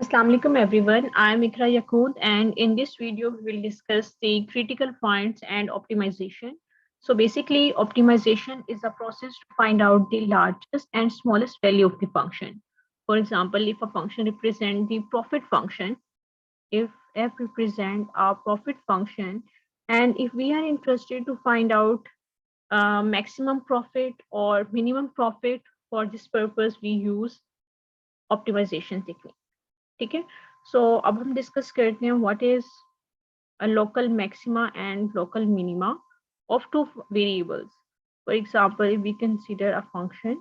Assalamu alaikum everyone. I am Ikra Yakut and in this video we will discuss the critical points and optimization. So basically optimization is a process to find out the largest and smallest value of the function. For example, if a function represents the profit function, if f represent our profit function, and if we are interested to find out maximum profit or minimum profit, for this purpose we use optimization technique. ठीक है. So अब हम discuss करते हैं what is a local maxima and local minima of two variables. For example, if we consider a function,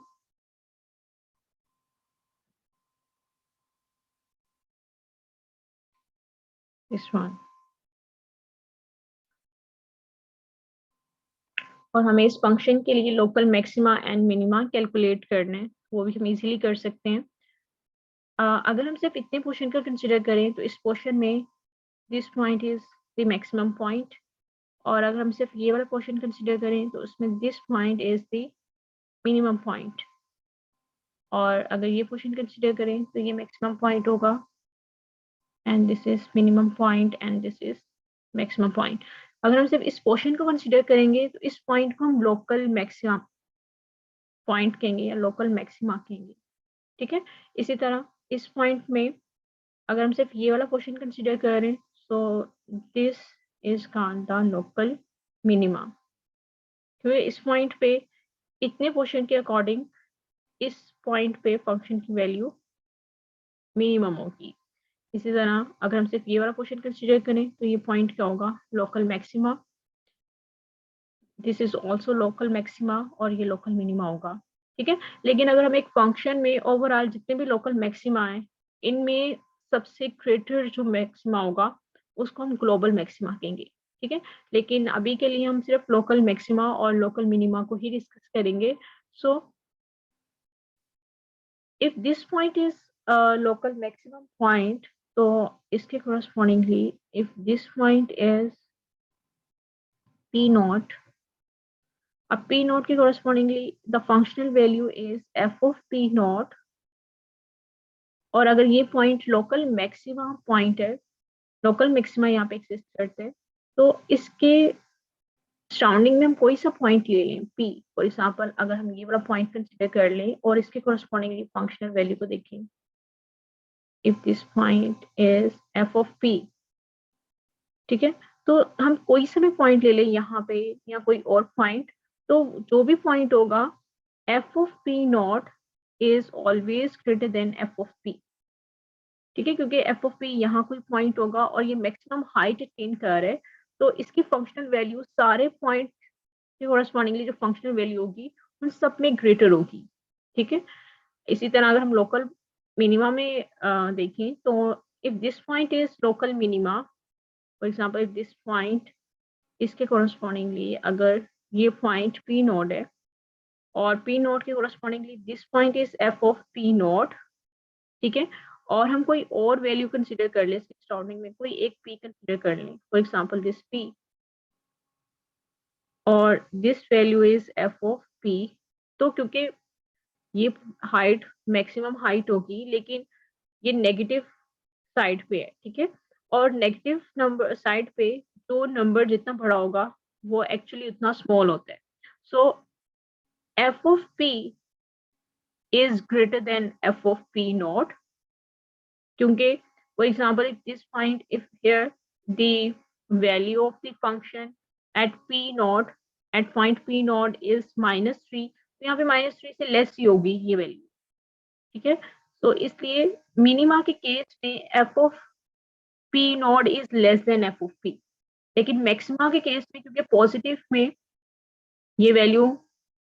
this one, और हमें इस function के लिए local maxima and minima calculate करना है, वो भी हम इजीली कर सकते हैं. अगर हम सिर्फ इतने पोर्शन का कंसिडर करें तो इस पोर्शन में this point is the maximum point, और अगर हम सिर्फ ये वाला पोर्शन कंसिडर करें तो उसमें this point is the minimum point, और अगर ये पोर्शन कंसिडर करें तो ये मैक्सिमम पॉइंट होगा and this is minimum point and this is maximum point. अगर हम सिर्फ इस पोर्शन को कंसिडर करेंगे तो इस पॉइंट को हम लोकल मैक्सिमा पॉइंट कहेंगे या लोकल मैक्सिमा कहेंगे. ठीक है. इसी तरह इस पॉइंट में अगर हम सिर्फ ये वाला पोर्शन कंसिडर करें सो this is called the local minima, क्योंकि इस पॉइंट पे इतने पोर्शन के अकॉर्डिंग इस पॉइंट पे फंक्शन की वैल्यू मिनिमम होगी. इसी तरह अगर हम सिर्फ ये वाला पोर्शन कंसिडर करें तो ये पॉइंट क्या होगा, local maxima. This is also local maxima और ये लोकल मिनिमा होगा. ठीक है. लेकिन अगर हम एक फंक्शन में ओवरऑल जितने भी लोकल मैक्सिमा है इनमें सबसे ग्रेटर जो मैक्सिमा होगा उसको हम ग्लोबल मैक्सिमा कहेंगे. ठीक है. लेकिन अभी के लिए हम सिर्फ लोकल मैक्सिमा और लोकल मिनिमा को ही डिस्कस करेंगे. सो if this point is a local maximum point, so इसके correspondingly if this point is p naught, अब p naught के correspondingly the functional value is f of p naught, और अगर ये point local maxima point है, local maxima यहाँ पे exist करते हैं, तो इसके सराउंडिंग में हम कोई सा पॉइंट ले लें p, फॉर एग्जाम्पल अगर हम ये वाला पॉइंट कंसिडर कर लें और इसके correspondingly फंक्शनल वैल्यू को देखें, if this point is f of p, ठीक है. तो हम कोई सा भी पॉइंट ले लें यहाँ पे या कोई और पॉइंट, तो जो भी पॉइंट होगा f of p not is always greater than f of p. ठीक है. क्योंकि f of p यहाँ कोई पॉइंट होगा और ये मैक्सिमम हाइट अटेन कर रहा है, तो इसकी फंक्शनल वैल्यू सारे पॉइंट के कोरस्पॉन्डिंगली जो फंक्शनल वैल्यू होगी उन सब में ग्रेटर होगी. ठीक है. इसी तरह अगर हम लोकल मिनिमा में देखें तो if this point is local minima, for example if this point, इसके कोरस्पॉन्डिंगली अगर ये पॉइंट पी नोड है और पी नोड के correspondingly this point is F of P nought. ठीक है. और हम कोई और वैल्यू कंसीडर कर लें, इसके सराउंडिंग में कोई एक पी कंसीडर कर लें, फॉर एग्जांपल दिस पी, और this value is F of P. तो क्योंकि ये हाइट मैक्सिमम हाइट होगी लेकिन ये नेगेटिव साइड पे है. ठीक है. और नेगेटिव नंबर साइड पे जो नंबर जितना बड़ा होगा वो एक्चुअली उतना स्मॉल होता है. So F of P is greater than F of P not, क्योंकि for example if this point, if here the value of the function at P not, at point P not is -3, तो यहाँ पे -3 से less ही होगी ये value. ठीक है. तो इसलिए मिनिमा के केस में F of P not is less then F of P, लेकिन मैक्सिमा के केस में क्योंकि पॉजिटिव में ये वैल्यू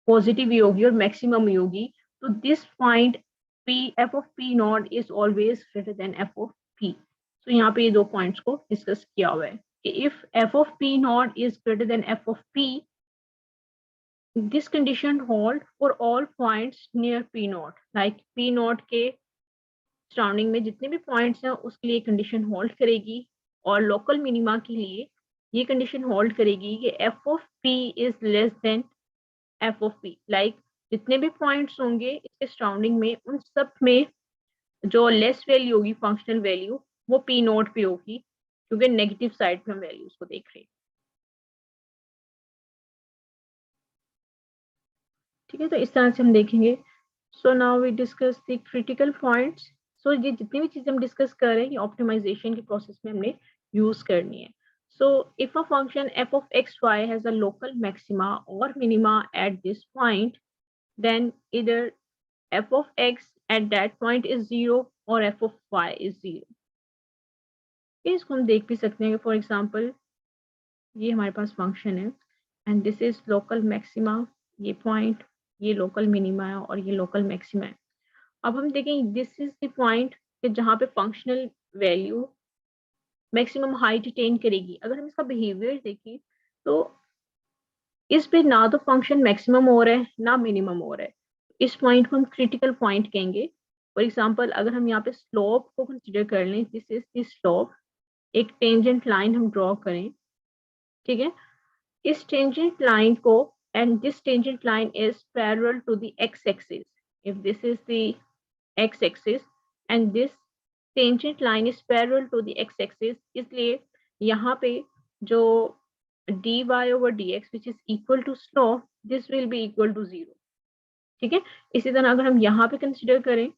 पॉजिटिव ही होगी और मैक्सिमम ही होगी, तो this point P F of P not is always greater than F of P. तो यहाँ पे ये दो पॉइंट्स को डिस्कस किया हुआ है कि if f of P not is greater than F of P, this condition hold for all points near p naught, like p naught के सराउंडिंग में जितने भी पॉइंट्स हैं उसके लिए कंडीशन होल्ड करेगी, और लोकल मिनिमा के लिए ये कंडीशन होल्ड करेगी कि F of P is less then F of P. Like जितने भी पॉइंट्स होंगे इसके सराउंडिंग में उन सब में जो लेस वैल्यू होगी फंक्शनल वैल्यू वो पी नोट पे होगी, क्योंकि नेगेटिव साइड पे हम वैल्यूज को देख रहे हैं। ठीक है, तो इस तरह से हम देखेंगे। So now we discuss the critical points. So ये जितनी भी चीजें हम डिस्कस कर रहे हैं ये ऑप्टिमाइजेशन के प्रोसेस में हमने यूज करनी है। So if a function f of x y has a local maxima or minima at this point, then either f of x at that point is zero or f of y is zero। इसको हम देख भी सकते हैं, for example ये हमारे पास function है and this is local maxima, ये पॉइंट, ये लोकल मिनिमा है और ये लोकल मैक्सिमा है। अब हम देखें दिस इज द पॉइंट कि जहाँ पे functional value maximum height attain करेगी। अगर हम इसका बिहेवियर देखें तो इस पे ना तो फंक्शन मैक्सिमम हो रहा है ना मिनिमम हो रहा है। इस पॉइंट को हम क्रिटिकल पॉइंट कहेंगे। फॉर एग्जाम्पल अगर हम यहाँ पे स्लोप को कंसिडर कर लें, दिस इज द स्लोप, एक टेंजेंट लाइन हम ड्रॉ करें। ठीक है, इस tangent line को, and this tangent line is parallel to the x-axis. If this is the x-axis and this tangent line is parallel to the x-axis, इसलिए यहाँ पे जो dy over dx which is equal to slope, this will be equal to 0। ठीक है, इसी तरह अगर हम यहाँ पे कंसिडर करें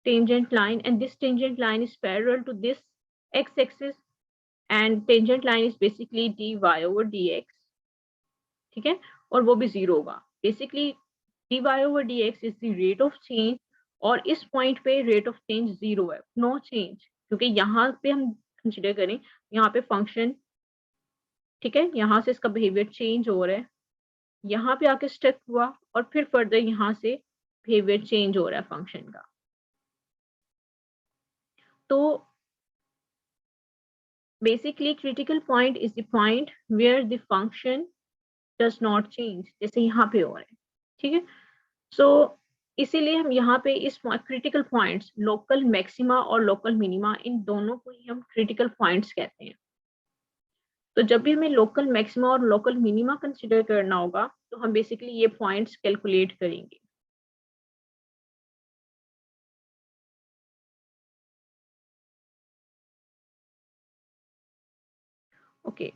tangent line and this tangent line is parallel to this x-axis and tangent line is basically dy over dx। ठीक है, और वो भी जीरो होगा। Basically dy over dx is the rate of change, और इस पॉइंट पे रेट ऑफ चेंज जीरो है, नो चेंज, क्योंकि यहाँ पे हम कंसिडर करें यहाँ पे फंक्शन, ठीक है, यहाँ से इसका बिहेवियर चेंज हो रहा है, यहाँ पे आके स्टक हुआ और फिर फर्दर यहाँ से बिहेवियर चेंज हो रहा है फंक्शन का। तो basically critical point is the point where the function does not change, जैसे यहाँ पे हो रहा है। ठीक है, सो इसीलिए हम यहाँ पे इस क्रिटिकल पॉइंट्स लोकल मैक्सिमा और लोकल मिनिमा, इन दोनों को ही हम क्रिटिकल पॉइंट्स कहते हैं। तो जब भी हमें लोकल मैक्सिमा और लोकल मिनिमा कंसिडर करना होगा तो हम बेसिकली ये पॉइंट्स कैलकुलेट करेंगे। ओके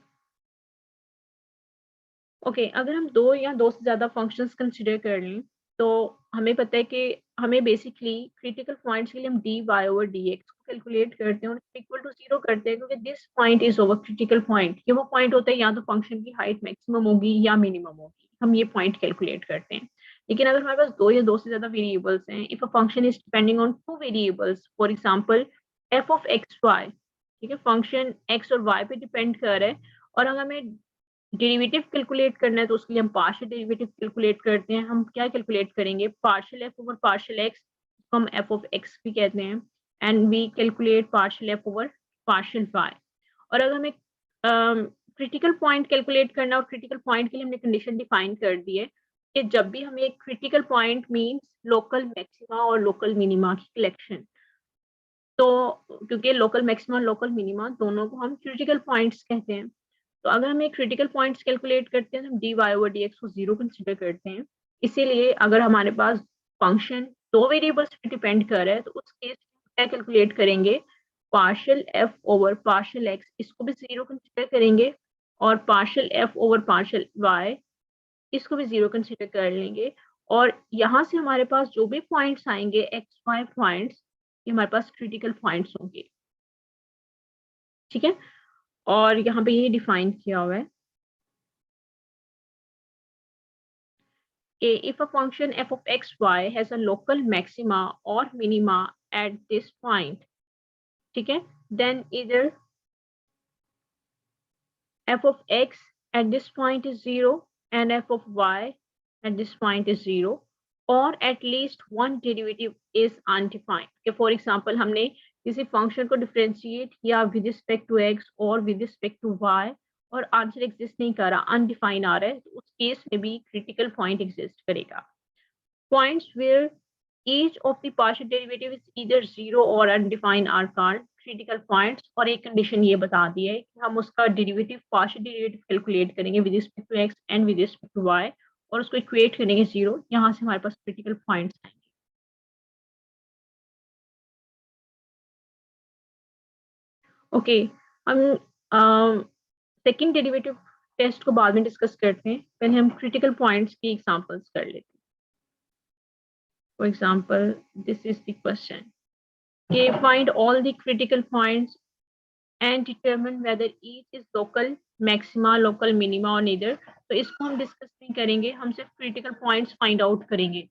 ओके, अगर हम दो या दो से ज्यादा फंक्शंस कंसिडर कर लें तो हमें पता है कि हमें बेसिकली क्रिटिकल पॉइंट्स के लिए हम d y over d x को कैलकुलेट करते हैं और इक्वल टू जीरो करते हैं, क्योंकि this point is over critical point. ये वो पॉइंट होता है या तो फंक्शन की हाइट मैक्सिमम होगी या मिनिमम होगी, हम ये पॉइंट कैलकुलेट करते हैं। लेकिन अगर हमारे पास दो या दो से ज्यादा वेरिएबल्स हैं, if a function is depending on two variables, for example f of x y, ठीक है, फंक्शन एक्स और वाई पे डिपेंड कर रहा है, और अगर हमें डेरिवेटिव कैलकुलेट करना है तो उसके लिए हम पार्शियल डेरिवेटिव कैलकुलेट करते हैं। हम क्या कैलकुलेट करेंगे, partial f over partial x, हम एफ ऑफ एक्स भी कहते हैं, and we calculate partial f over partial y. और अगर हमें क्रिटिकल पॉइंट कैलकुलेट करना, और क्रिटिकल पॉइंट के लिए हमने कंडीशन डिफाइन कर दी है कि जब भी हमें critical point means local maxima और लोकल मिनिमा की कलेक्शन। तो क्योंकि लोकल मैक्सिमा और लोकल मिनिमा दोनों को हम क्रिटिकल पॉइंट्स कहते हैं, तो अगर हम एक क्रिटिकल पॉइंट्स कैलकुलेट करते हैं तो हम d y over d x को जीरो कंसिडर करते हैं। इसीलिए अगर हमारे पास फंक्शन दो वेरिएबल्स पे डिपेंड कर रहा है तो उस केस में क्या कैलकुलेट करेंगे, partial f over partial x इसको भी जीरो कंसिडर करेंगे, और partial f over partial y इसको भी जीरो कंसिडर कर लेंगे। और यहाँ से हमारे पास जो भी पॉइंट्स आएंगे एक्स वाई पॉइंट्स, ये हमारे पास क्रिटिकल पॉइंट्स होंगे। ठीक है, और यहाँ पे ये डिफाइन किया हुआ है if a function f of x y has a local maxima or minima at this point, ठीक है, then either f of x at this point is 0 and f of y at this point is 0, or at least one derivative is undefined। कि for example हमने किसी function को differentiate किया with respect to x और with respect to y और answer exist नहीं कर रहा, अनडिफाइन आ रहा है, तो उस केस में भी क्रिटिकल पॉइंट एग्जिस्ट करेगा। Points where each of the partial derivative is either zero or undefined are called critical points। और एक कंडीशन ये बता दी है कि हम उसका डेरिवेटिव पार्शियल डेरिवेटिव कैलकुलेट करेंगे with respect to x and with respect to y, और उसको इक्वेट करेंगे जीरो, यहाँ से हमारे पास क्रिटिकल पॉइंट्स आएंगे। ओके, हम सेकंड डेरिवेटिव टेस्ट को बाद में डिस्कस करते हैं, पहले हम क्रिटिकल पॉइंट्स की एग्जांपल्स कर लेते हैं. For example, this is the question कि find all the critical points and determine whether each is local maxima, local minima और नीदर. तो इसको हम डिस्कस नहीं करेंगे, हम सिर्फ क्रिटिकल पॉइंट्स फाइंड आउट करेंगे.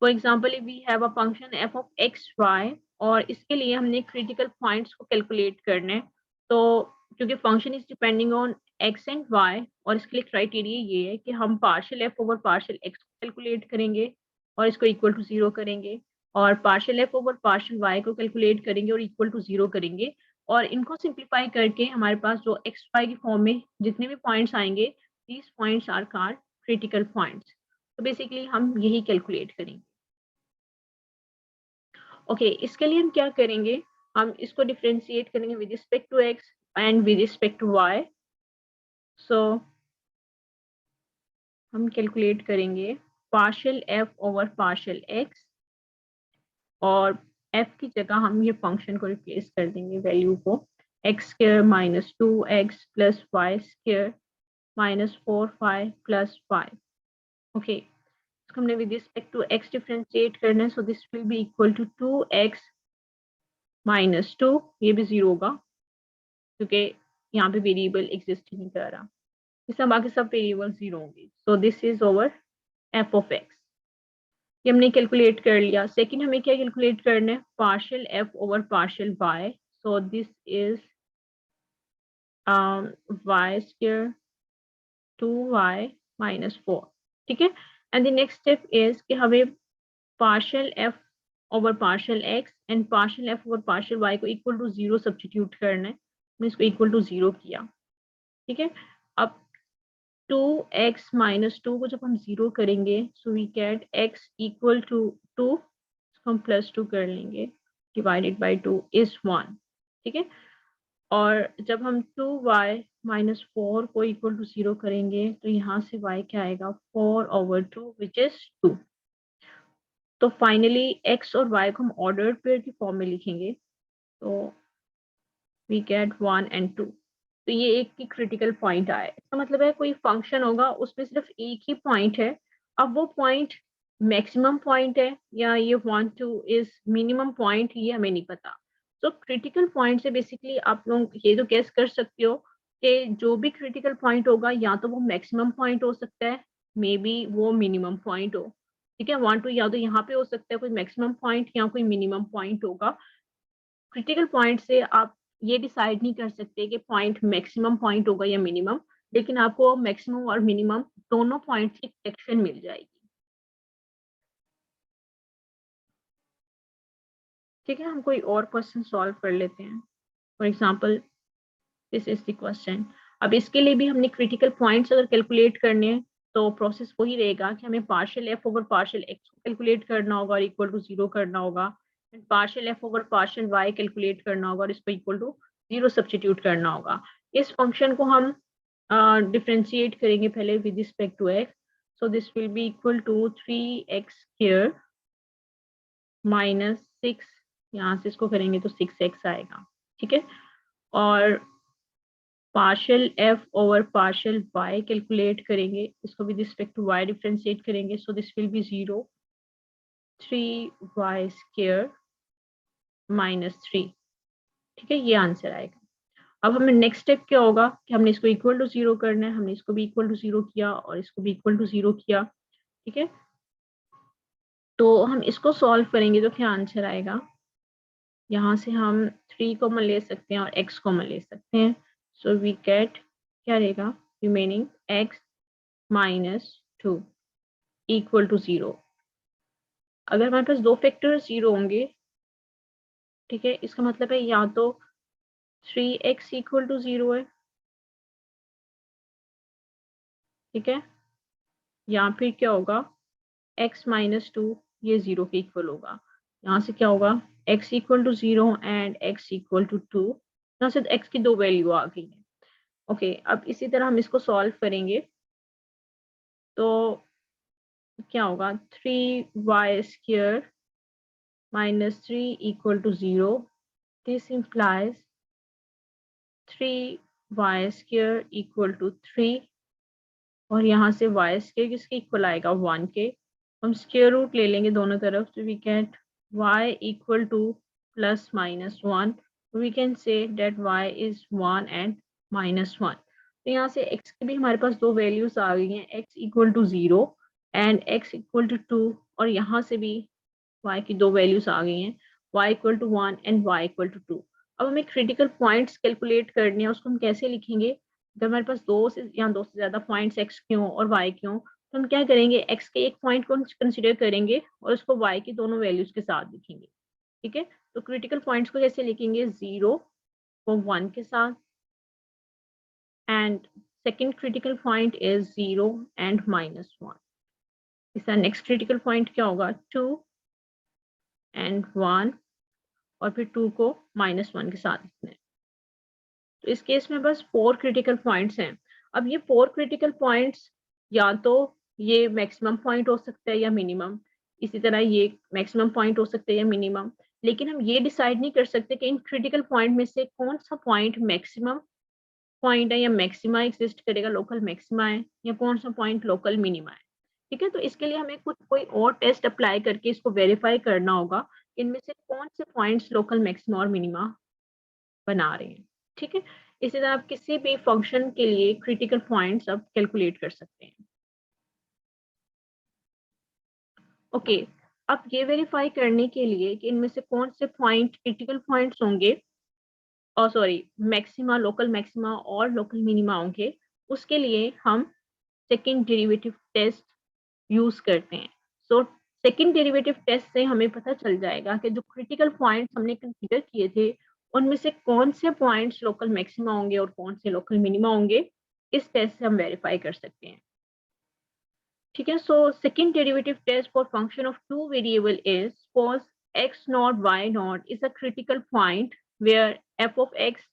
For example, if we have a function f of x y और इसके लिए हमने क्रिटिकल पॉइंट्स को कैलकुलेट करना है. तो क्योंकि function is depending on x and y और इसके लिए क्राइटेरिया ये है कि हम partial f over partial x को कैलकुलेट करेंगे और इसको इक्वल टू जीरो करेंगे, और partial f over partial y को कैलकुलेट करेंगे और इक्वल टू जीरो करेंगे. और इनको सिंप्लीफाई करके हमारे पास जो एक्स वाई की फॉर्म में जितने भी पॉइंट्स आएंगे, these points are called critical points. तो बेसिकली हम यही कैलकुलेट करेंगे. ओके, इसके लिए हम क्या करेंगे, हम इसको डिफरेंशिएट करेंगे with respect to x and with respect to y. So हम कैलकुलेट करेंगे partial f over partial x और एफ की जगह हम ये फंक्शन को रिप्लेस कर देंगे वैल्यू को x square minus 2x plus y square minus 4y plus y. Okay, इसको हमने with respect to x differentiate करना है, so this will be equal to 2x minus 2, ये भी जीरो होगा क्योंकि यहाँ पे वेरिएबल एग्जिस्ट नहीं कर रहा, इसमें बाकी सब वेरिएबल जीरो होंगे. सो this is over F of x. ये हमने कैलकुलेट कर लिया. सेकंड हमें क्या कैलकुलेट करना है, partial f over partial y. So this is y square 2y minus 4. ठीक है, and the next step is कि हमें partial f over partial x and partial f over partial y को इक्वल टू जीरो सब्सटीट्यूट करना है. हमने इसको equal to zero किया. ठीक है, अब 2x माइनस 2 को जब हम जीरो करेंगे, so we get x equal to 2, इसको हम प्लस 2 कर लेंगे, डिवाइडेड बाई 2 इज 1. ठीक है, और जब हम 2y माइनस 4 को इक्वल टू जीरो करेंगे तो यहाँ से y क्या आएगा, 4 ओवर 2 विच इज 2. तो फाइनली x और y को हम ऑर्डर्ड पेयर की फॉर्म में लिखेंगे, तो वी गेट 1 एंड 2. तो ये एक की क्रिटिकल पॉइंट आया. इसका मतलब है कोई फंक्शन होगा उसमें सिर्फ एक ही पॉइंट है. अब वो पॉइंट मैक्सिमम पॉइंट है या ये 1 2 इज मिनिमम पॉइंट, ये हमें नहीं पता. तो क्रिटिकल पॉइंट से बेसिकली आप लोग ये तो गेस कर सकते हो कि जो भी क्रिटिकल पॉइंट होगा या तो वो मैक्सिमम पॉइंट हो सकता है, मे बी वो मिनिमम पॉइंट हो. ठीक है, 1 2 या तो यहाँ पे हो सकता है कोई मैक्सिमम पॉइंट या कोई मिनिमम पॉइंट होगा. क्रिटिकल पॉइंट से आप ये डिसाइड नहीं कर सकते कि पॉइंट मैक्सिमम पॉइंट होगा या मिनिमम, लेकिन आपको मैक्सिमम और मिनिमम दोनों पॉइंट्स की कलेक्शन मिल जाएगी. ठीक है, हम कोई और क्वेश्चन सॉल्व कर लेते हैं. For example, this is the question. अब इसके लिए भी हमने क्रिटिकल पॉइंट्स अगर कैलकुलेट करने हैं तो प्रोसेस वही रहेगा कि हमें partial f over partial x को कैलकुलेट करना होगा और इक्वल टू जीरो करना होगा, and partial f over partial y calculate करना होगा और इसको इक्वल टू जीरो सब्सटीट्यूट करना होगा. इस फंक्शन को हम डिफरेंशिएट करेंगे पहले with respect to x. So this will be equal to 3x square minus 6, यहाँ से इसको करेंगे तो 6x आएगा. ठीक है, और partial f over partial y calculate करेंगे, इसको with respect to y differentiate करेंगे. So this will be 0 3y square minus 3. ठीक है, ये आंसर आएगा. अब हमें नेक्स्ट स्टेप क्या होगा कि हमने इसको इक्वल टू जीरो करना है. हमने इसको भी इक्वल टू जीरो किया और इसको भी इक्वल टू जीरो किया. ठीक है, तो हम इसको सॉल्व करेंगे तो क्या आंसर आएगा, यहाँ से हम 3 कॉमन ले सकते हैं और x कॉमन ले सकते हैं. सो वी गेट क्या रहेगा, remaining x minus 2 equal to 0. अगर हमारे पास दो फैक्टर जीरो होंगे, ठीक है, इसका मतलब है या तो 3x इक्वल टू 0 है, ठीक है, या फिर क्या होगा x माइनस 2 ये 0 के इक्वल होगा. यहाँ से क्या होगा, x equal to 0 and x equal to 2. यहाँ से x की दो वैल्यू आ गई है. ओके, अब इसी तरह हम इसको सॉल्व करेंगे तो क्या होगा, 3y square minus 3 equal to 0. This implies 3y² equal to 3 और यहाँ से y² किसके इक्वल आएगा 1 के। हम स्क्वायर रूट ले लेंगे दोनों तरफ, तो we get y equal to plus minus 1। We can say that y is 1 and minus 1। तो यहाँ से x की भी हमारे पास दो वैल्यूज आ गई हैं, x equal to 0 and x equal to 2, और यहाँ से भी y की दो वैल्यूज आ गई हैं, y equal to 1 and y equal to 2। अब हमें क्रिटिकल पॉइंट्स कैलकुलेट करने हैं, उसको हम कैसे लिखेंगे। अगर हमारे पास दो से ज्यादा पॉइंट्स x के हों और y के हों, तो हम क्या करेंगे, x के एक पॉइंट को कंसिडर करेंगे और उसको y की दोनों वैल्यूज के साथ लिखेंगे। ठीक है, तो क्रिटिकल पॉइंट्स को कैसे लिखेंगे, 0 को 1 के साथ, and second critical point is 0 and minus 1। इसका नेक्स्ट क्रिटिकल पॉइंट क्या होगा, 2 एंड 1, और फिर 2 को -1 के साथ लिखना है। तो इस केस में बस 4 क्रिटिकल पॉइंट्स हैं। अब ये 4 क्रिटिकल पॉइंट्स या तो ये मैक्सिमम पॉइंट हो सकता है या मिनिमम, इसी तरह ये मैक्सिमम पॉइंट हो सकता है या मिनिमम, लेकिन हम ये डिसाइड नहीं कर सकते कि इन क्रिटिकल पॉइंट में से कौन सा पॉइंट मैक्सिमम पॉइंट है या मैक्सिमा एग्जिस्ट करेगा, लोकल मैक्सिमा है, या कौन सा पॉइंट लोकल मिनिमा है। ठीक है, तो इसके लिए हमें कुछ कोई और टेस्ट अप्लाई करके इसको वेरीफाई करना होगा, इनमें से कौन से पॉइंट्स लोकल मैक्सिमा और मिनिमा बना रहे हैं। ठीक है, इसी तरह आप किसी भी फंक्शन के लिए क्रिटिकल पॉइंट्स आप कैलकुलेट कर सकते हैं। ओके, अब ये वेरीफाई करने के लिए कि इनमें से कौन से पॉइंट क्रिटिकल पॉइंट्स होंगे, और सॉरी मैक्सिमा, लोकल मैक्सिमा और लोकल मिनिमा होंगे, उसके लिए हम सेकंड डेरिवेटिव टेस्ट यूज करते हैं। सो सेकंड डेरिवेटिव टेस्ट से हमें पता चल जाएगा कि जो क्रिटिकल पॉइंट्स हमने कंसीडर किए थे उनमें से कौन से पॉइंट्स लोकल मैक्सिमा होंगे और कौन से लोकल मिनिमा होंगे। इस टेस्ट से हम वेरीफाई कर सकते हैं। ठीक है, so second derivative test for function of two variable is suppose x not y not is a critical point where f of x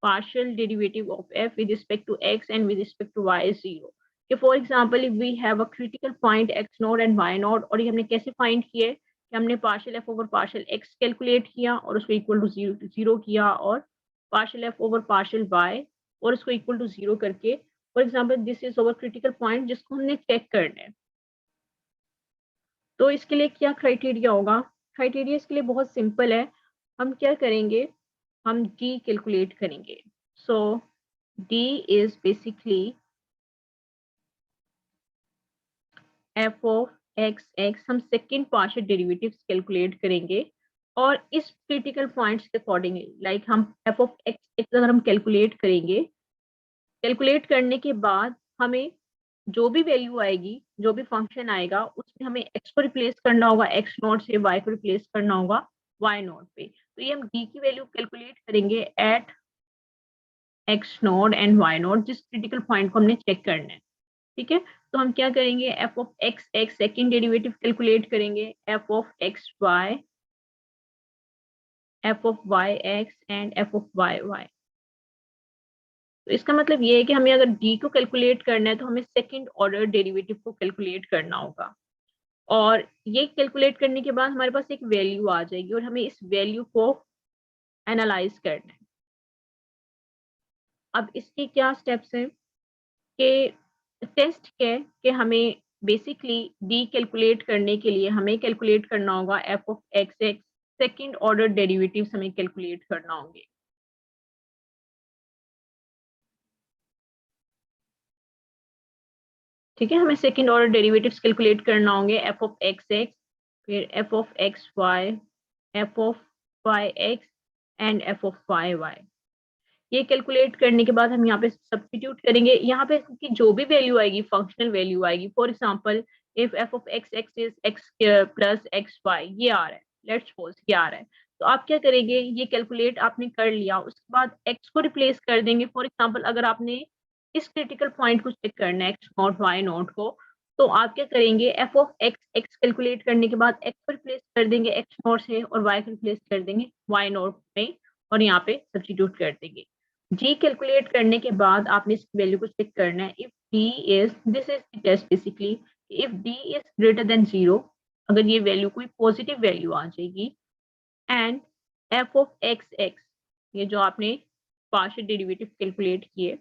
partial derivative of f with respect to x and with respect to y is 0. कि for example if we have a critical point x naught and y naught, और ये हमने कैसे find किया है कि हमने partial f over partial x calculate किया और उसको इक्वल टू जीरो किया, और partial f over partial y और उसको इक्वल टू 0 करके, for example this is over critical point जिसको हमने चेक करना है। तो इसके लिए क्या क्राइटेरिया होगा, क्राइटेरिया इसके लिए बहुत सिंपल है। हम क्या करेंगे, हम d कैलकुलेट करेंगे। सो d is basically f of x, हम सेकेंड पार्शियल डेरिवेटिव्स कैलकुलेट करेंगे और इस क्रिटिकल पॉइंट्स के अकॉर्डिंगली, लाइक हम f of x अगर हम कैलकुलेट करेंगे, कैलकुलेट करने के बाद हमें जो भी वैल्यू आएगी, जो भी फंक्शन आएगा, उसमें हमें x को रिप्लेस करना होगा, x नॉट से y को रिप्लेस करना होगा y नॉट पे। तो ये हम d की वैल्यू कैलकुलेट करेंगे at x not and y not, जिस क्रिटिकल पॉइंट को हमने चेक करना है। ठीक है, तो हम क्या करेंगे, f of x second derivative calculate करेंगे, f of xy, f of yx and f of yy। तो इसका मतलब ये है कि हमें अगर d को कैलकुलेट करना है तो हमें सेकेंड ऑर्डर डेरिवेटिव को कैलकुलेट करना होगा, और ये कैलकुलेट करने के बाद हमारे पास एक वैल्यू आ जाएगी और हमें इस वैल्यू को एनालाइज करना है। अब इसके क्या स्टेप्स हैं कि टेस्ट है कि हमें बेसिकली डी कैलकुलेट करने के लिए हमें कैलकुलेट करना होगा F of x x, second order derivatives हमें कैलकुलेट करना होंगे। ठीक है, हमें सेकेंड ऑर्डर डेरिवेटिव्स कैलकुलेट करना होंगे, एफ ऑफ एक्स एक्स, फिर f of x y, f of y x and f of y y. ये कैलकुलेट करने के बाद हम यहाँ पे सब्स्टिट्यूट करेंगे, यहाँ पे की जो भी वैल्यू आएगी, फंक्शनल वैल्यू आएगी, for example if f of x x is x plus x y, ये आ रहा है, लेट्स सपोज ये आ रहा है, तो आप क्या करेंगे, ये कैलकुलेट आपने कर लिया, उसके बाद एक्स को रिप्लेस कर देंगे। फॉर एग्जाम्पल अगर आपने इस क्रिटिकल पॉइंट को चेक करना है, एक्स नॉट वाई नॉट को, तो आप क्या करेंगे, f of x x calculate करने के बाद एक्स को रिप्लेस कर देंगे एक्स नॉट से, और वाई को रिप्लेस कर देंगे वाई नॉट में, और यहाँ पे सब्स्टिट्यूट कर देंगे। जी कैलकुलेट करने के बाद आपने इस वैल्यू को चेक करना है, if d is, this is the test basically, if d is greater than 0, अगर ये वैल्यू कोई पॉजिटिव वैल्यू आ जाएगी, and f of x x, ये जो आपने पार्शियल डेरिवेटिव कैलकुलेट किए,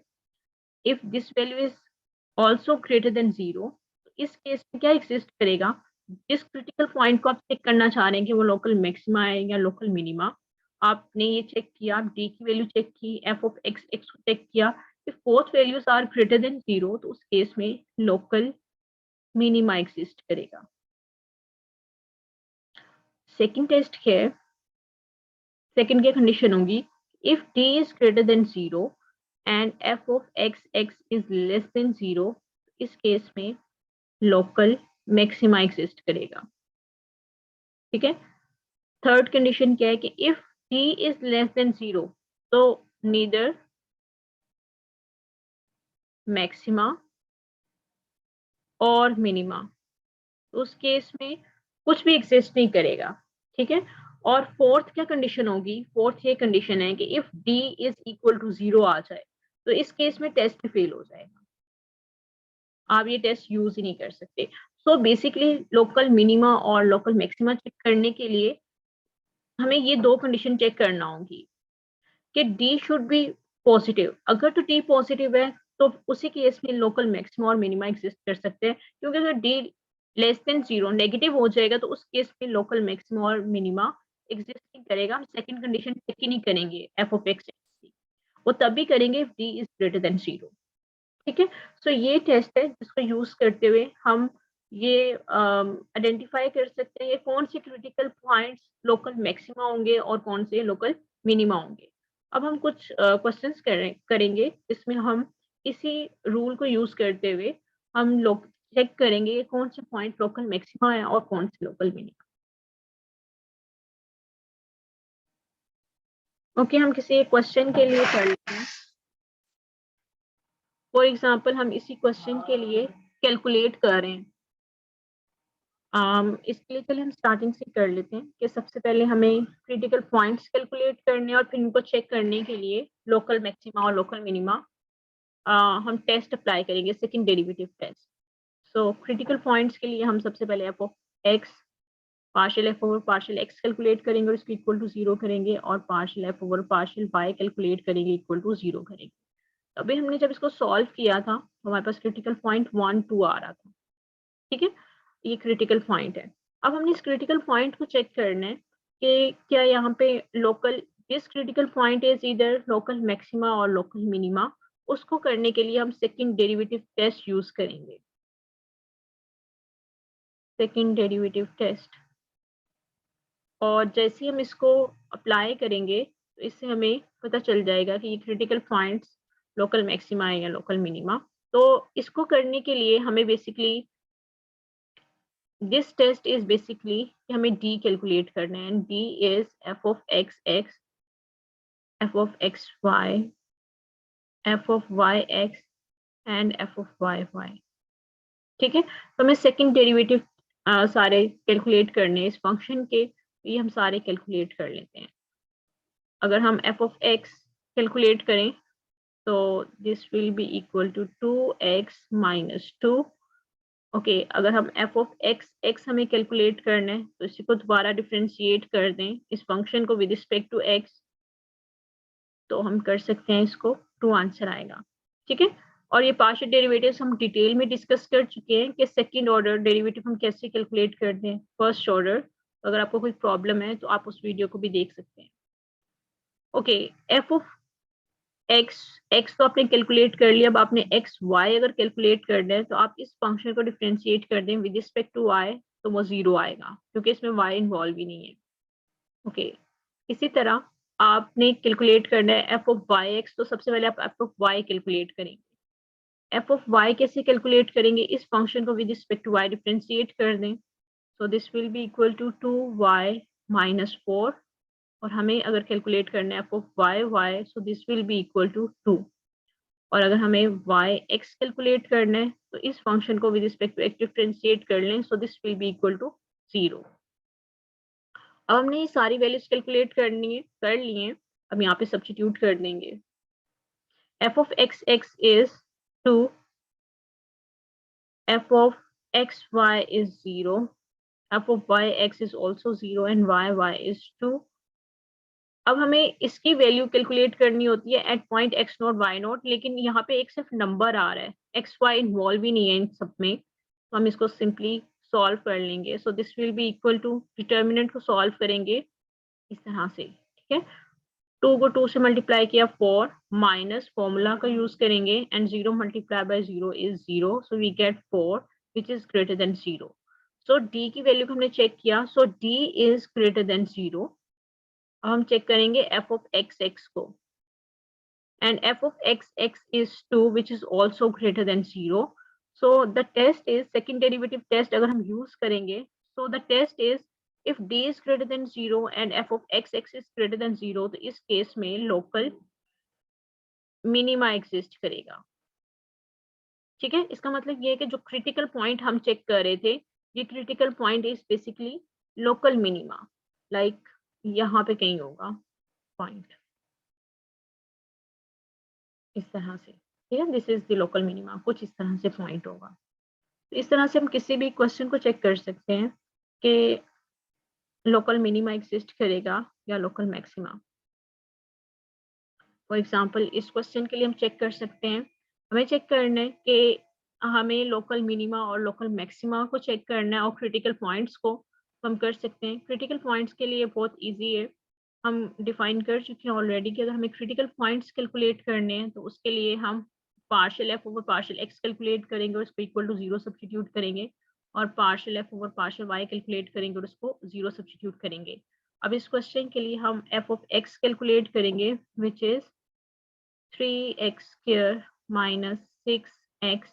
if this value is also greater than 0, तो इस केस में क्या एग्जिस्ट करेगा? जिस क्रिटिकल पॉइंट को आप चेक करना चाह रहे हैं कि वो लोकल मैक्सिमा है या लोकल मिनिमा, आपने ये चेक किया, आप डी की वैल्यू चेक की, एफ ऑफ एक्स एक्स को चेक किया, if both values are greater than 0, तो उस केस में लोकल मिनिमा एग्जिस्ट करेगा। सेकंड टेस्ट क्या है? सेकंड की कंडीशन होगी, if d is greater than 0 and f of x x is less than 0, इस केस में लोकल मैक्सिमा एग्जिस्ट करेगा। ठीक है। थर्ड कंडीशन क्या है कि if d is less than 0, तो नीदर मैक्सिमा और मिनिमा, उस केस में कुछ भी एग्जिस्ट नहीं करेगा। ठीक है। और फोर्थ क्या कंडीशन होगी? फोर्थ ये कंडीशन है कि if d is equal to 0 आ जाए, तो इस केस में टेस्ट फेल हो जाएगा, आप ये टेस्ट यूज ही नहीं कर सकते। सो बेसिकली लोकल मिनिमा और लोकल मैक्सिमा चेक करने के लिए हमें ये दो कंडीशन चेक करना होगी कि d शुड बी पॉजिटिव। अगर तो d पॉजिटिव है तो उसी केस में लोकल मैक्सिमा और मिनिमा एग्जिस्ट कर सकते हैं, क्योंकि अगर d लेस देन 0 नेगेटिव हो जाएगा तो उस केस में लोकल मैक्सिमा और मिनिमा एग्जिस्ट नहीं करेगा। हम सेकंड कंडीशन चेक ही नहीं करेंगे एफ ऑफ एक्स की, वो तब भी करेंगे if d is greater than 0। ठीक है। सो ये टेस्ट है जिसको यूज करते हुए हम ये आइडेंटिफाई कर सकते हैं कौन से क्रिटिकल पॉइंट्स लोकल मैक्सिमा होंगे और कौन से लोकल मिनिमा होंगे। अब हम कुछ क्वेश्चंस करेंगे जिसमें हम इसी रूल को यूज करते हुए हम लोग चेक करेंगे कौन से पॉइंट लोकल मैक्सिमा है और कौन से लोकल मिनिमा। ओके, हम किसी एक क्वेश्चन के लिए कर लेते हैं। फॉर एग्जाम्पल हम इसी क्वेश्चन के लिए कैलकुलेट कर रहे हैं। इसके लिए चलिए हम स्टार्टिंग से कर लेते हैं कि सबसे पहले हमें क्रिटिकल पॉइंट्स कैलकुलेट करने और फिर इनको चेक करने के लिए लोकल मैक्सिमा और लोकल मिनिमा हम टेस्ट अप्लाई करेंगे, second derivative test. So critical points के लिए हम सबसे पहले f of x partial f over partial x calculate करेंगे और इसको इक्वल टू 0 करेंगे, और partial f over partial y calculate करेंगे इक्वल टू 0 करेंगे। अभी हमने जब इसको सॉल्व किया था तो हमारे पास क्रिटिकल पॉइंट 1 2 आ रहा था। ठीक है, ये क्रिटिकल पॉइंट है। अब हमने इस क्रिटिकल पॉइंट को चेक करना है कि क्या यहाँ पे local, this critical point is इधर लोकल मैक्सिमा और लोकल मिनिमा। उसको करने के लिए हम सेकंड डेरिवेटिव टेस्ट यूज करेंगे, सेकंड डेरिवेटिव टेस्ट। और जैसे ही हम इसको अप्लाई करेंगे तो इससे हमें पता चल जाएगा कि ये क्रिटिकल पॉइंट्स लोकल मैक्सिमा है या लोकल मिनिमा। तो इसको करने के लिए हमें basically this test is basically कि हमें d कैलकुलेट करना है, and d is f of x x, f of x y, f of y x and f of y y। ठीक है, तो हमें सेकंड डेरिवेटिव सारे कैलकुलेट करने हैं इस फंक्शन के, ये हम सारे कैलकुलेट कर लेते हैं। अगर हम f of x कैलकुलेट करें तो this will be equal to 2x minus 2। Okay, अगर हम एफ ऑफ एक्स एक्स हमें कैलकुलेट करना है तो इसी को दोबारा डिफ्रेंशिएट कर दें इस फंक्शन को विद रिस्पेक्ट टू एक्स, तो हम कर सकते हैं इसको, 2 आंसर आएगा। ठीक है, और ये पार्शियल डेरिवेटिव्स हम डिटेल में डिस्कस कर चुके हैं कि सेकंड ऑर्डर डेरिवेटिव हम कैसे कैलकुलेट करते हैं फर्स्ट ऑर्डर। अगर आपको कोई प्रॉब्लम है तो आप उस वीडियो को भी देख सकते हैं। Okay, F of x x तो आपने कैलकुलेट कर लिया, अब आपने एक्स वाई अगर कैलकुलेट करना है तो आप इस फंक्शन को डिफरेंशिएट कर दें विद रिस्पेक्ट टू वाई, तो वो 0 आएगा क्योंकि इसमें वाई इन्वॉल्व ही नहीं है। ओके, इसी तरह आपने कैलकुलेट करना है एफ ऑफ वाई एक्स, तो सबसे पहले आप एफ ऑफ वाई कैलकुलेट करेंगे। एफ ऑफ वाई कैसे कैलकुलेट करेंगे? इस फंक्शन को with respect to y differentiate कर दें, so this will be equal to 2y minus 4, और हमें अगर कैलकुलेट करना है f of y y, so this will be equal to 2। और अगर हमें वाई एक्स कैलकुलेट करना है तो इस फंक्शन को with respect to x differentiate कर लें, so this will be equal to 0। अब हमने ये सारी वैल्यूज कैलकुलेट करनी है, कर ली हैं, अब यहाँ पे सब्स्टिट्यूट कर देंगे। F of x x is 2, f of x y is 0, f of y x is also 0 and y y is 2, अब हमें इसकी वैल्यू कैलकुलेट करनी होती है at point x not y not, लेकिन यहाँ पे एक सिर्फ नंबर आ रहा है, एक्स वाई इन्वॉल्व ही नहीं है इन सब में, तो हम इसको सिंपली सॉल्व कर लेंगे। So this will be equal to, determinant को सॉल्व करेंगे इस तरह से, ठीक है। 2 को 2 से मल्टीप्लाई किया 4, माइनस फॉर्मूला का यूज करेंगे and 0 multiply by 0 is 0, so we get 4 which is greater than 0। So d की वैल्यू को हमने चेक किया, so d is greater than 0। अब हम चेक करेंगे एफ ऑफ एक्स एक्स को, and f of x x is 2 which is also greater than 0। So the test is, second derivative test अगर हम यूज करेंगे, so the test is if d is greater than 0 and f of x is greater than 0, तो इस case में local minima exist करेगा, ठीक है। इसका मतलब ये है कि जो क्रिटिकल पॉइंट हम चेक कर रहे थे, ये critical point is basically local minima, like यहाँ पे कहीं होगा पॉइंट इस तरह से, ठीक है। This is the local minima, कुछ इस तरह से पॉइंट होगा। तो इस तरह से हम किसी भी क्वेश्चन को चेक कर सकते हैं कि लोकल मिनिमा एग्जिस्ट करेगा या लोकल मैक्सिमा। फॉर एग्जाम्पल इस क्वेश्चन के लिए हम चेक कर सकते हैं, हमें चेक करना है कि हमें लोकल मिनिमा और लोकल मैक्सिमा को चेक करना है, और क्रिटिकल पॉइंट्स को हम कर सकते हैं। क्रिटिकल पॉइंट्स के लिए बहुत इजी है, हम डिफाइन कर चुके हैं ऑलरेडी कि अगर हमें क्रिटिकल पॉइंट्स कैलकुलेट करने हैं तो उसके लिए हम partial f over partial x calculate करेंगे और उसको इक्वल टू 0 सब्सटीट्यूट करेंगे, और partial f over partial y calculate करेंगे और उसको 0 सब्सटीट्यूट करेंगे। अब इस क्वेश्चन के लिए हम एफ ऑफ एक्स कैलकुलेट करेंगे which is 3x square minus 6x,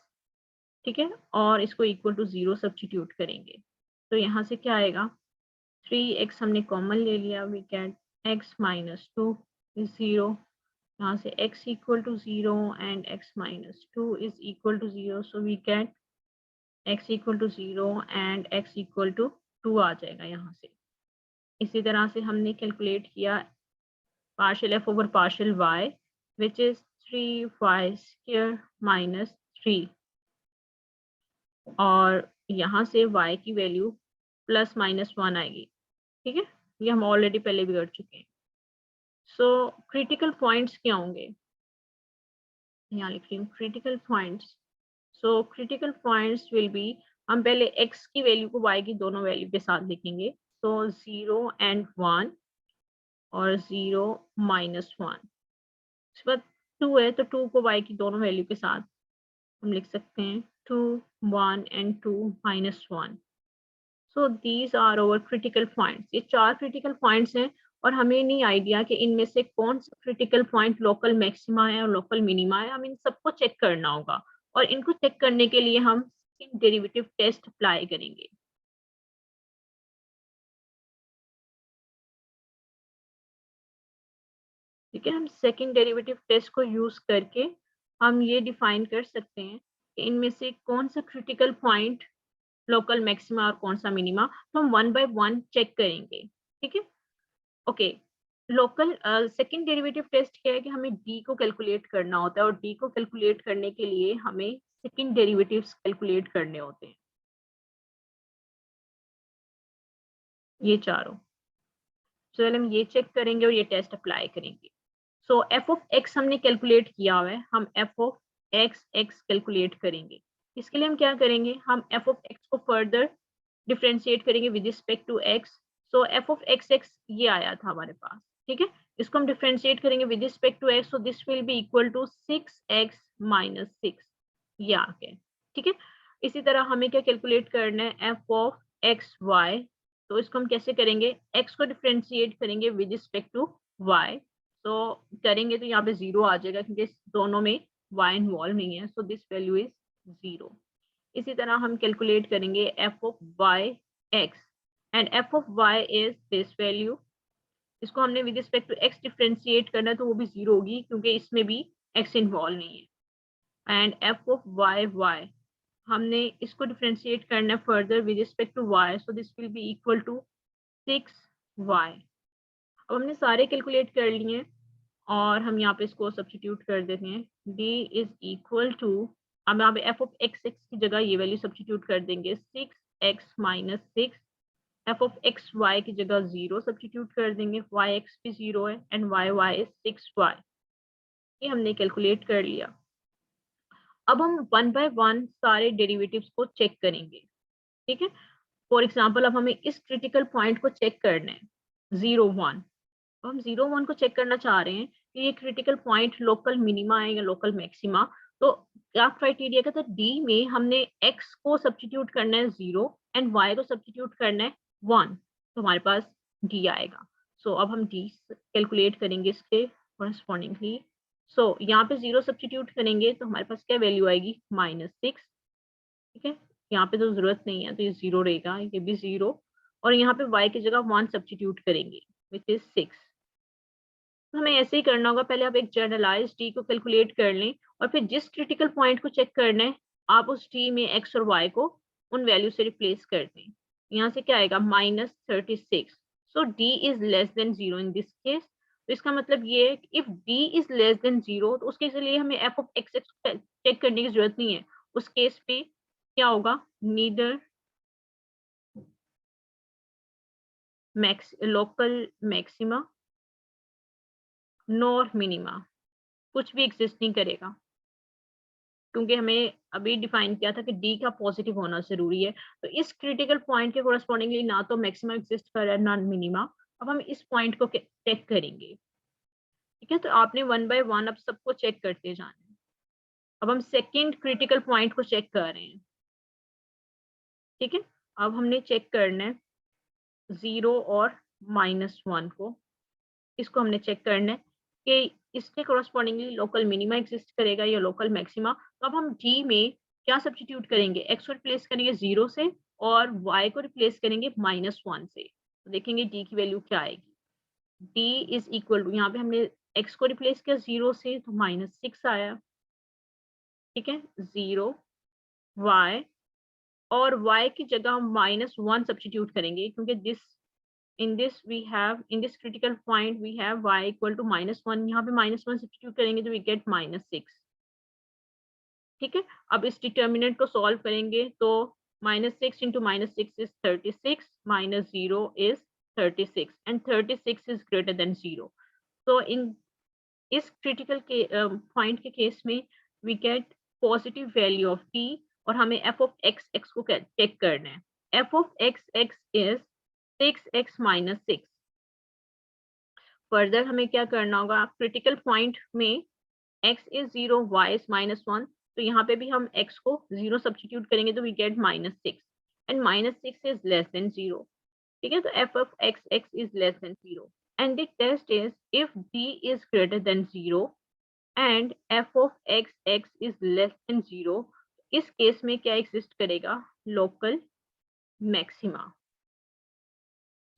ठीक है, और इसको इक्वल टू 0 सब्सटीट्यूट करेंगे। तो यहाँ से क्या आएगा, 3x हमने कॉमन ले लिया, we get x minus 2 is 0, यहाँ से x equal to 0 and x minus 2 is equal to 0, so we get x equal to 0 and x equal to 2 आ जाएगा यहाँ से। इसी तरह से हमने कैलकुलेट किया partial f over partial y, which is 3y square minus 3, और यहाँ से y की वैल्यू प्लस माइनस 1 आएगी, ठीक है। ये हम ऑलरेडी पहले भी कर चुके हैं। सो क्रिटिकल पॉइंट्स क्या होंगे, यहाँ लिख रही हूँ critical points. So critical points will be, हम पहले x की वैल्यू को y की दोनों वैल्यू के साथ लिखेंगे, तो 0 एंड 1 और 0 माइनस 1। उसके बाद 2 है तो 2 को y की दोनों वैल्यू के साथ हम लिख सकते हैं 2 1 and 2 minus 1। So these are our critical points, ये 4 क्रिटिकल पॉइंट्स हैं, और हमें नहीं आइडिया कि इनमें से कौन सा क्रिटिकल पॉइंट लोकल मैक्सिमा है और लोकल मिनिमा है, हम इन सबको चेक करना होगा, और इनको चेक करने के लिए हम डेरिवेटिव टेस्ट अप्लाई करेंगे। ठीक है, हम सेकंड डेरिवेटिव टेस्ट को यूज करके हम ये डिफाइन कर सकते हैं कि इनमें से कौन सा क्रिटिकल पॉइंट लोकल मैक्सिमा और कौन सा मिनिमा, तो हम 1 बाय 1 चेक करेंगे, ठीक है। Okay, local second derivative test क्या है कि हमें डी को कैलकुलेट करना होता है, और डी को कैलकुलेट करने के लिए हमें सेकंड डेरिवेटिव्स कैलकुलेट करने होते हैं, ये चारों। तो पहले हम ये चेक करेंगे और ये टेस्ट अप्लाई करेंगे। सो एफ ऑफ एक्स हमने कैलकुलेट किया हुआ है, हम f of x x calculate करेंगे। इसके लिए हम क्या करेंगे, हम एफ ऑफ एक्स को फर्दर डिफ्रेंशिएट करेंगे with respect to x. So F of x x ये आया था हमारे पास, ठीक है। इसको हम डिफ्रेंशिएट करेंगे with respect to x, so this will be equal to 6x minus 6, ये आ गया, ठीक है। इसी तरह हमें क्या कैलकुलेट करना है, एफ ऑफ एक्स वाई, तो इसको हम कैसे करेंगे, x को डिफ्रेंशिएट करेंगे विद रिस्पेक्ट टू y, तो करेंगे तो यहाँ पे 0 आ जाएगा क्योंकि दोनों में y इन्वॉल्व नहीं है, सो दिस वैल्यू इज 0। इसी तरह हम कैलकुलेट करेंगे f of y x, and f of y is this value, इसको हमने with respect to x differentiate करना है तो वो भी 0 होगी क्योंकि इसमें भी x इन्वॉल्व नहीं है। And f of y y, हमने इसको डिफ्रेंशिएट करना है further with respect to y, so this will be equal to 6y। अब हमने सारे कैलकुलेट कर लिए और हम यहाँ पे इसको सब्स्टिट्यूट कर देते हैं, d इज इक्वल टू, हम यहाँ पे f ऑफ x की जगह ये वैल्यू सब्स्टिट्यूट कर देंगे 6x minus 6 f of x y की जगह 0 सब्सटीट्यूट कर देंगे, वाई एक्स भी 0 है and Y Y is 6y। ये हमने कैलकुलेट कर लिया। अब हम 1 बाय 1 सारे डेरिवेटिव्स को चेक करेंगे, ठीक है। फॉर एग्जाम्पल अब हमें इस क्रिटिकल पॉइंट को चेक करना है 0 1। तो हम 0 1 को चेक करना चाह रहे हैं कि ये क्रिटिकल पॉइंट लोकल मिनिमा है या लोकल मैक्सिमा। तो क्या क्राइटेरिया का था, डी में हमने x को सब्सटीट्यूट करना है 0 एंड y को सब्सटीट्यूट करना है 1, तो हमारे पास d आएगा। सो अब हम d कैलकुलेट करेंगे इसके कॉरस्पॉन्डिंगली। सो यहाँ पे 0 सब्सटीट्यूट करेंगे तो हमारे पास क्या वैल्यू आएगी, -6, ठीक है। यहाँ पे तो जरूरत नहीं है तो ये 0 रहेगा, ये भी 0, और यहाँ पे y की जगह 1 सब्सटीट्यूट करेंगे विच इज 6। तो हमें ऐसे ही करना होगा, पहले आप एक जनरलाइज डी को कैलकुलेट कर लें और फिर जिस क्रिटिकल पॉइंट को चेक करना है आप उस डी में एक्स और वाई को उन वैल्यू से रिप्लेस कर दें। यहाँ से क्या आएगा, -36। So d is less than 0 in this case. तो इसका मतलब ये है कि if d is less than 0 तो उसके लिए हमें f of x x check करने की जरूरत नहीं है। उस केस पे क्या होगा, neither local maxima nor minima, कुछ भी एग्जिस्ट नहीं करेगा, क्योंकि हमें अभी डिफाइन किया था कि डी का पॉजिटिव होना जरूरी है। तो इस क्रिटिकल पॉइंट के कोरस्पॉन्डिंगली ना तो मैक्सिमम एग्जिस्ट कर रहा है ना मिनिमा। अब हम इस पॉइंट को चेक करेंगे, ठीक है। तो आपने 1 बाय 1 अब सबको चेक करते जाना है। अब हम सेकेंड क्रिटिकल पॉइंट को चेक कर रहे हैं, ठीक है। अब हमने चेक करना है 0 और -1 को, इसको हमने चेक करना है कि इसके कोरस्पॉन्डिंगली लोकल मिनिमा एग्जिस्ट करेगा या लोकल मैक्सिमा। तो अब हम डी में क्या सब्सटीट्यूट करेंगे, एक्स को रिप्लेस करेंगे 0 से और वाई को रिप्लेस करेंगे -1 से। तो देखेंगे डी की वैल्यू क्या आएगी। डी इज इक्वल टू, यहाँ पे हमने एक्स को रिप्लेस किया 0 से तो -6 आया, ठीक है। 0 वाई, और y की जगह हम -1 सब्सटीट्यूट करेंगे क्योंकि this in this critical point we have y equal to -1, यहाँ पे -1 सब्सटीट्यूट करेंगे तो we get -6, ठीक है। अब इस डिटर्मिनेंट को सॉल्व करेंगे तो -6 into -6 is 36, -0 is 36 and 36 is greater than 0। so in इस क्रिटिकल के पॉइंट के केस में we get positive value of t और हमें f of x को चेक करना है। f of x is 6x minus 6। Further हमें क्या करना होगा, क्रिटिकल पॉइंट में x is 0, y is -1, तो यहाँ पे भी हम x को 0 सब्सटीट्यूट करेंगे तो we get -6 and -6 is less than 0, ठीक है। तो f of x is less than 0 and the test is if d is greater than 0 and f of x is less than 0, इस केस में क्या exist करेगा, local maxima.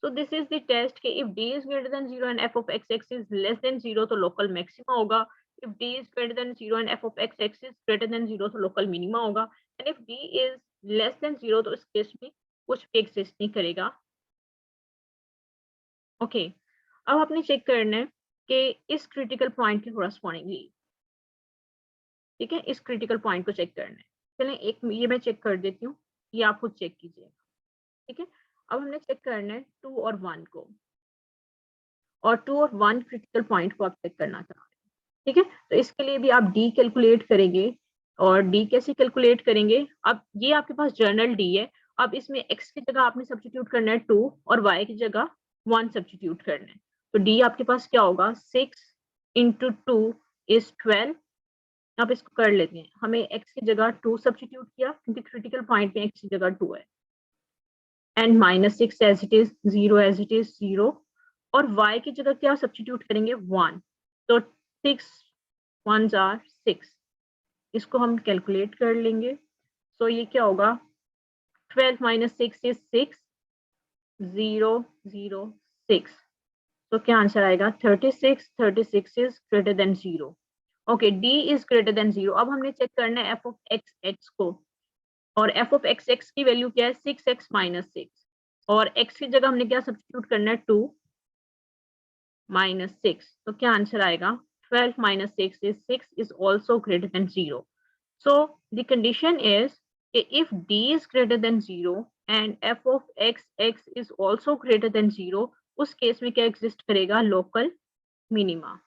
So this is the test कि if d is greater than 0 and f of x is less than 0 तो local maxima होगा। If d is greater than 0 and f of x is greater than 0 तो local minima होगा। And if d is less than 0 तो इस case में कुछ भी exist नहीं करेगा। ओके अब आपने चेक करना है कि इस क्रिटिकल पॉइंट के कोरस्पॉन्डिंगली, ठीक है, इस क्रिटिकल पॉइंट को चेक करना है। चलें एक ये मैं चेक कर देती हूँ, ये आप खुद चेक कीजिएगा, ठीक है। अब हमने चेक करना है 2 और 1 को, और 2 और 1 क्रिटिकल पॉइंट को आप चेक करना चाह रहे हैं, ठीक है। तो इसके लिए भी आप डी कैलकुलेट करेंगे, और डी कैसे कैलकुलेट करेंगे, अब ये आपके पास जर्नल डी है। अब इसमें एक्स की जगह आपने सब्सटीट्यूट करना है 2 और वाई की जगह 1 सब्सटीट्यूट करना है। तो डी आपके पास क्या होगा, 6 into 2 is 12। आप इसको कर लेते हैं, हमें एक्स की जगह 2 सब्सटीट्यूट किया क्योंकि क्रिटिकल पॉइंट में एक्स की जगह 2 है, and -6 as it is, 0 as it is 0, और y की जगह क्या सब्सटीट्यूट करेंगे 1, तो 6 1s are 6, इसको हम कैलकुलेट कर लेंगे। सो ये क्या होगा, 12 minus 6 is 6, 0 0 6, तो क्या आंसर आएगा 36, 36 is greater than 0। Okay d is greater than 0। अब हमने चेक करना है f of x को, और f of x की वैल्यू क्या है, 6x minus 6, और x की जगह हमने क्या सब्सटीट्यूट करना है 2 -6, तो क्या आंसर आएगा 12 minus 6 is 6 is also greater than 0। So the condition is if d is greater than 0 and f of x x is also greater than 0, उस केस में क्या एग्जिस्ट करेगा? Local minima.